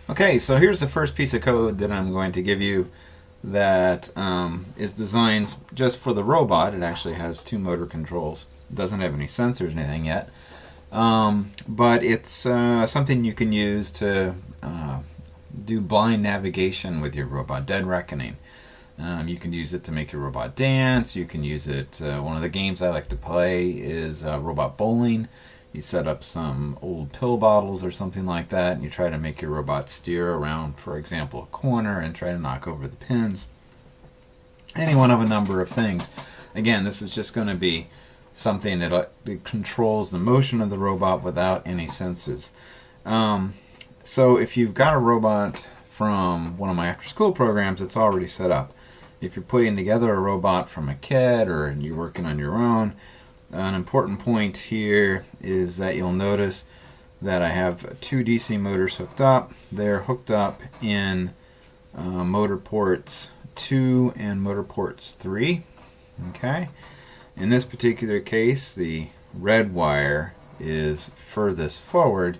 Okay, so here's the first piece of code that I'm going to give you that is designed just for the robot. It actually has two motor controls. It doesn't have any sensors or anything yet. But it's something you can use to do blind navigation with your robot, dead reckoning. You can use it to make your robot dance. You can use it, one of the games I like to play is robot bowling. You set up some old pill bottles or something like that, and you try to make your robot steer around, for example, a corner and try to knock over the pins. Any one of a number of things. Again, this is just going to be something that controls the motion of the robot without any sensors. So if you've got a robot from one of my after-school programs, it's already set up. If you're putting together a robot from a kit or you're working on your own, an important point here is that you'll notice that I have two DC motors hooked up. They're hooked up in motor ports 2 and motor ports 3. Okay. In this particular case, the red wire is furthest forward,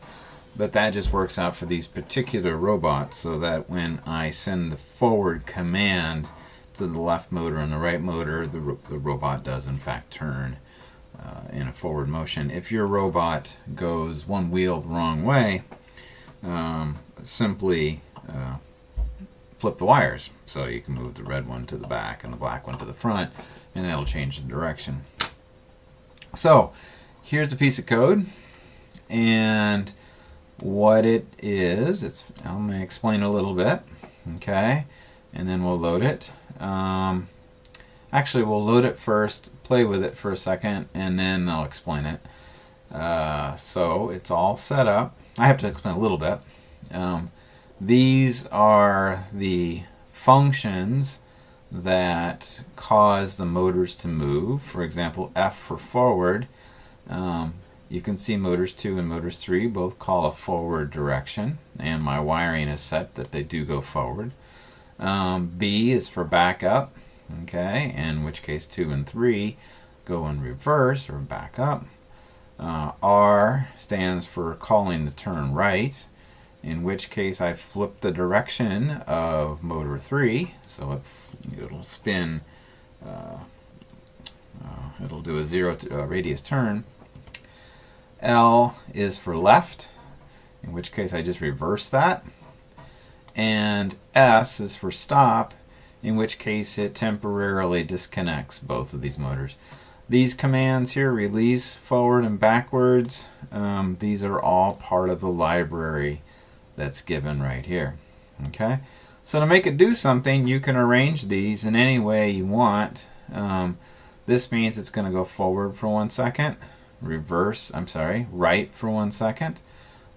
but that just works out for these particular robots so that when I send the forward command to the left motor and the right motor, the robot does in fact turn in a forward motion. If your robot goes one wheel the wrong way, simply flip the wires. So you can move the red one to the back and the black one to the front, and that'll change the direction. So here's a piece of code, and what it is, I'm going to explain a little bit, okay, and then we'll load it. Actually, we'll load it first, play with it for a second, and then I'll explain it. So it's all set up. I have to explain a little bit. These are the functions that cause the motors to move. For example, F for forward. You can see motors 2 and motors 3 both call a forward direction, and my wiring is set that they do go forward. B is for backup, okay, in which case 2 and 3 go in reverse or back up. R stands for calling the turn right, in which case I flip the direction of motor 3, so it'll spin, it'll do a 0 radius turn. L is for left, in which case I just reverse that. And S is for stop, in which case it temporarily disconnects both of these motors. These commands here, release, forward, and backwards, these are all part of the library that's given right here. Okay, so to make it do something, you can arrange these in any way you want. This means it's going to go forward for 1 second, right for 1 second,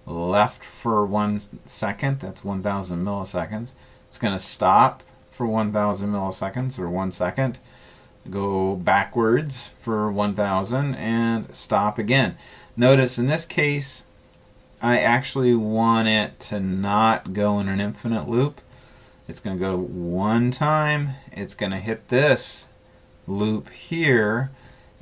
left for 1 second, that's 1,000 milliseconds. It's going to stop for 1,000 milliseconds or 1 second, go backwards for 1,000, and stop again. Notice in this case, I actually want it to not go in an infinite loop. It's going to go one time, it's going to hit this loop here,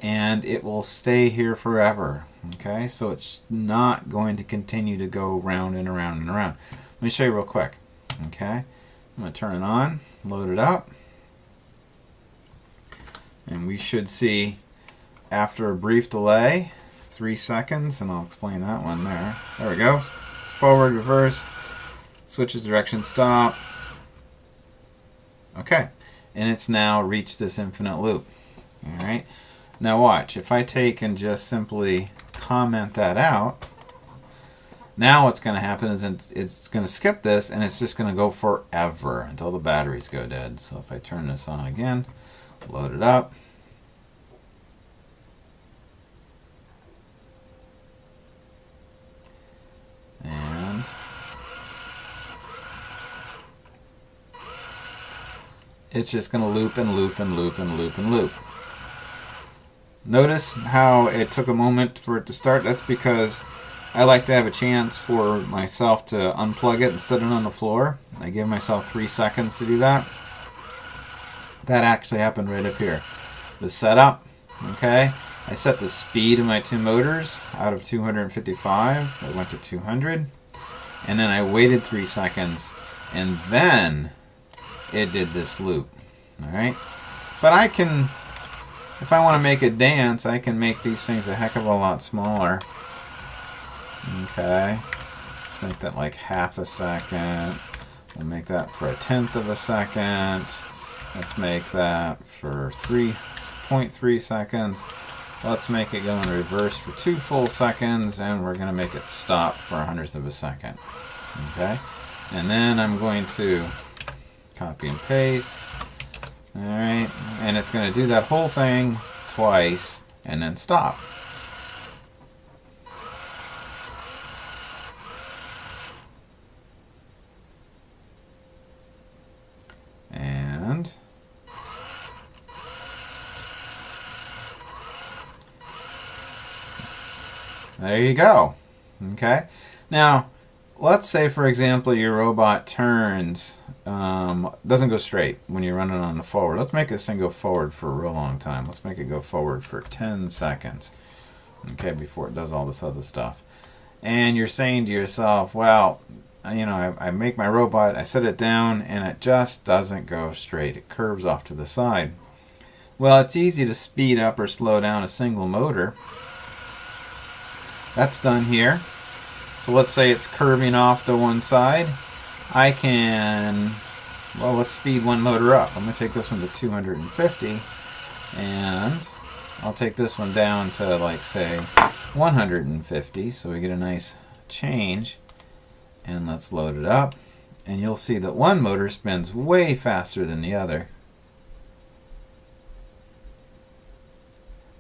and it will stay here forever. Okay, so it's not going to continue to go round and around and around. Let me show you real quick. Okay, I'm going to turn it on, load it up, and we should see after a brief delay, 3 seconds, and I'll explain that one there. There we go. Forward, reverse, switches direction, stop. Okay, and it's now reached this infinite loop. All right. Now watch, if I take and just simply comment that out, now what's going to happen is it's going to skip this, and it's just going to go forever until the batteries go dead. So if I turn this on again, load it up, and it's just going to loop and loop and loop and loop and loop. Notice how it took a moment for it to start. That's because I like to have a chance for myself to unplug it and set it on the floor. I give myself 3 seconds to do that. That actually happened right up here. The setup, okay, I set the speed of my two motors out of 255. I went to 200. and then I waited 3 seconds, and then it did this loop. Alright? But I can, if I want to make it dance, I can make these things a heck of a lot smaller. Okay. Let's make that like half a second. We'll make that for 1/10 of a second. Let's make that for 3.3 seconds. Let's make it go in reverse for 2 full seconds, and we're going to make it stop for 1/100th of a second. Okay? And then I'm going to copy and paste. Alright, and it's going to do that whole thing twice and then stop. And there you go. Okay. Now, let's say, for example, your robot turns, doesn't go straight when you're running on the forward. Let's make this thing go forward for a real long time. Let's make it go forward for 10 seconds. Okay, before it does all this other stuff. And you're saying to yourself, well, you know, I make my robot, I set it down, and it just doesn't go straight. It curves off to the side. Well, it's easy to speed up or slow down a single motor. That's done here. So let's say it's curving off to one side. I can, well, let's speed one motor up. I'm going to take this one to 250, and I'll take this one down to, like, say, 150, so we get a nice change. And let's load it up, and you'll see that one motor spins way faster than the other.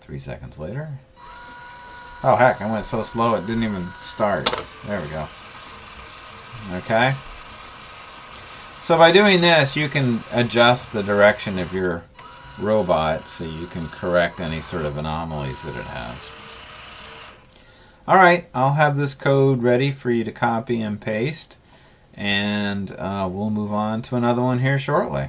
3 seconds later. Oh heck, I went so slow it didn't even start. There we go. Okay. So by doing this, you can adjust the direction of your robot so you can correct any sort of anomalies that it has. Alright, I'll have this code ready for you to copy and paste, and we'll move on to another one here shortly.